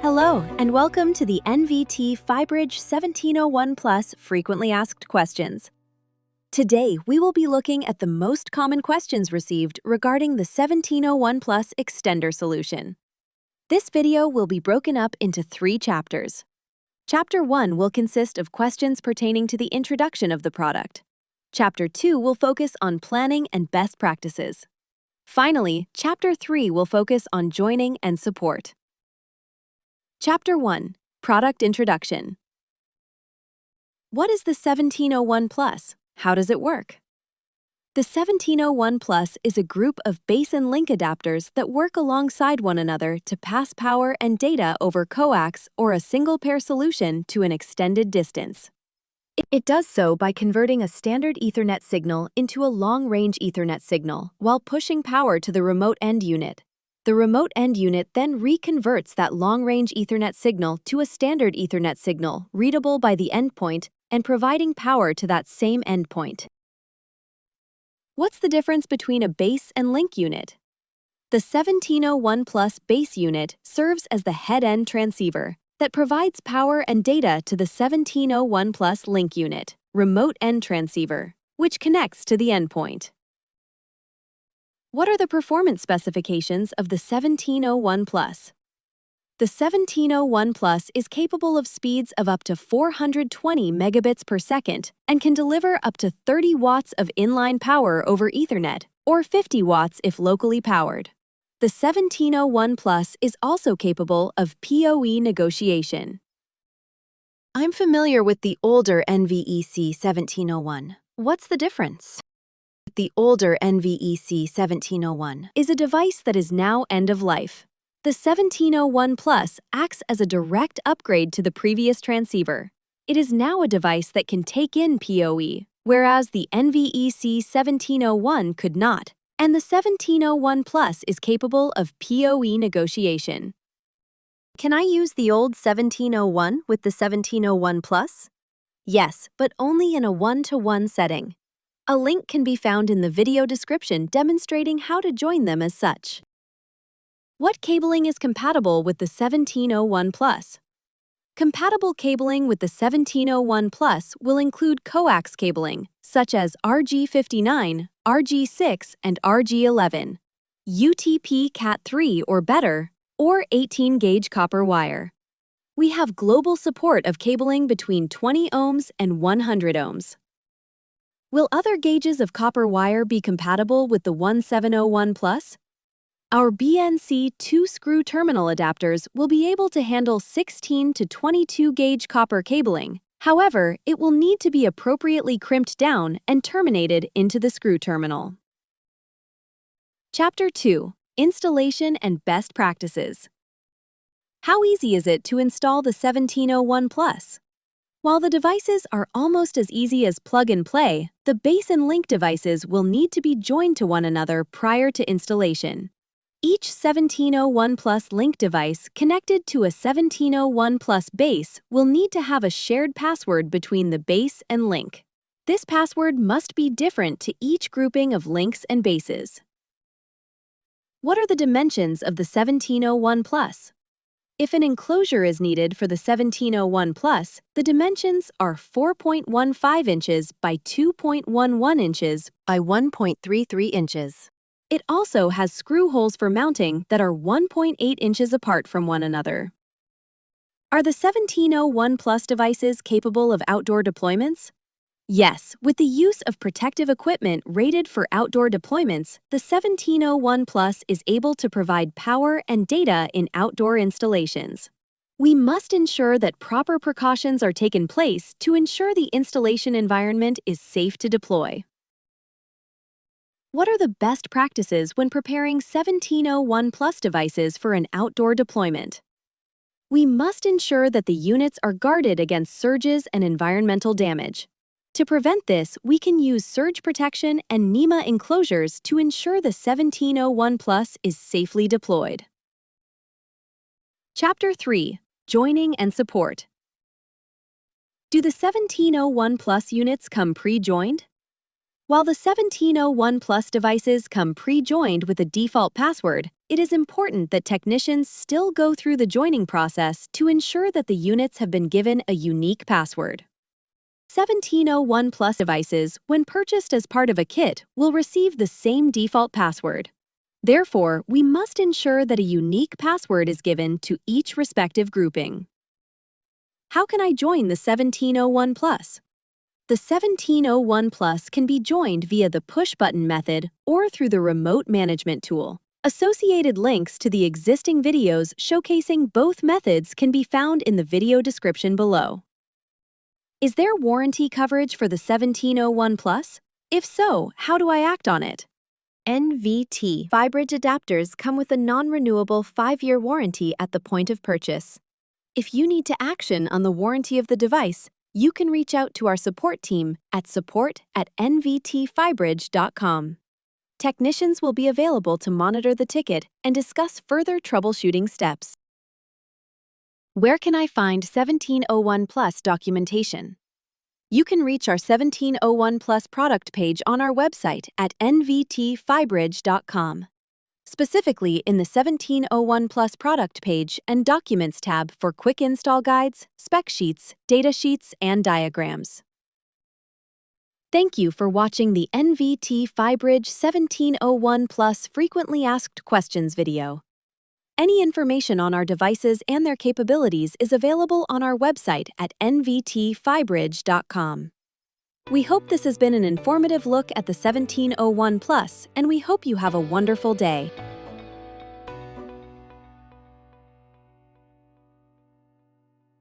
Hello, and welcome to the NVT Phybridge 1701 Plus Frequently Asked Questions. Today, we will be looking at the most common questions received regarding the 1701 Plus extender solution. This video will be broken up into 3 chapters. Chapter 1 will consist of questions pertaining to the introduction of the product. Chapter 2 will focus on planning and best practices. Finally, Chapter 3 will focus on joining and support. Chapter 1, Product Introduction. What is the 1701 Plus? How does it work? The 1701 Plus is a group of base and link adapters that work alongside one another to pass power and data over coax or a single-pair solution to an extended distance. It does so by converting a standard Ethernet signal into a long-range Ethernet signal while pushing power to the remote end unit. The remote end unit then reconverts that long-range Ethernet signal to a standard Ethernet signal readable by the endpoint and providing power to that same endpoint. What's the difference between a base and link unit? The 1701 Plus base unit serves as the head-end transceiver that provides power and data to the 1701 Plus link unit, remote end transceiver, which connects to the endpoint. What are the performance specifications of the 1701 Plus? The 1701 Plus is capable of speeds of up to 420 megabits per second and can deliver up to 30 watts of inline power over Ethernet, or 50 watts if locally powered. The 1701 Plus is also capable of PoE negotiation. I'm familiar with the older NVEC 1701. What's the difference? The older NVEC 1701 is a device that is now end of life. The 1701 Plus acts as a direct upgrade to the previous transceiver. It is now a device that can take in PoE, whereas the NVEC 1701 could not, and the 1701 Plus is capable of PoE negotiation. Can I use the old 1701 with the 1701 Plus? Yes, but only in a 1-to-1 setting. A link can be found in the video description demonstrating how to join them as such. What cabling is compatible with the 1701 Plus? Compatible cabling with the 1701 Plus will include coax cabling, such as RG59, RG6, and RG11, UTP Cat3 or better, or 18-gauge copper wire. We have global support of cabling between 20 ohms and 100 ohms. Will other gauges of copper wire be compatible with the 1701 Plus? Our BNC 2-screw terminal adapters will be able to handle 16 to 22 gauge copper cabling. However, it will need to be appropriately crimped down and terminated into the screw terminal. Chapter 2, Installation and Best Practices. How easy is it to install the 1701 Plus? While the devices are almost as easy as plug and play, the base and link devices will need to be joined to one another prior to installation. Each 1701 Plus link device connected to a 1701 Plus base will need to have a shared password between the base and link. This password must be different to each grouping of links and bases. What are the dimensions of the 1701 Plus? If an enclosure is needed for the 1701 Plus, the dimensions are 4.15 inches by 2.11 inches by 1.33 inches. It also has screw holes for mounting that are 1.8 inches apart from one another. Are the 1701 Plus devices capable of outdoor deployments? Yes, with the use of protective equipment rated for outdoor deployments, the 1701 Plus is able to provide power and data in outdoor installations. We must ensure that proper precautions are taken place to ensure the installation environment is safe to deploy. What are the best practices when preparing 1701 Plus devices for an outdoor deployment? We must ensure that the units are guarded against surges and environmental damage. To prevent this, we can use surge protection and NEMA enclosures to ensure the 1701 Plus is safely deployed. Chapter 3, Joining and Support. Do the 1701 Plus units come pre-joined? While the 1701 Plus devices come pre-joined with a default password, it is important that technicians still go through the joining process to ensure that the units have been given a unique password. 1701 Plus devices, when purchased as part of a kit, will receive the same default password. Therefore, we must ensure that a unique password is given to each respective grouping. How can I join the 1701 Plus? The 1701 Plus can be joined via the push-button method or through the remote management tool. Associated links to the existing videos showcasing both methods can be found in the video description below. Is there warranty coverage for the 1701 Plus? If so, how do I act on it? NVT Phybridge adapters come with a non-renewable 5-year warranty at the point of purchase. If you need to action on the warranty of the device, you can reach out to our support team at support@nvtphybridge.com. Technicians will be available to monitor the ticket and discuss further troubleshooting steps. Where can I find 1701 Plus documentation? You can reach our 1701 Plus product page on our website at nvtphybridge.com. Specifically in the 1701 Plus product page and Documents tab for quick install guides, spec sheets, data sheets, and diagrams. Thank you for watching the NVT Phybridge 1701 Plus Frequently Asked Questions video. Any information on our devices and their capabilities is available on our website at nvtphybridge.com. We hope this has been an informative look at the 1701 Plus, and we hope you have a wonderful day.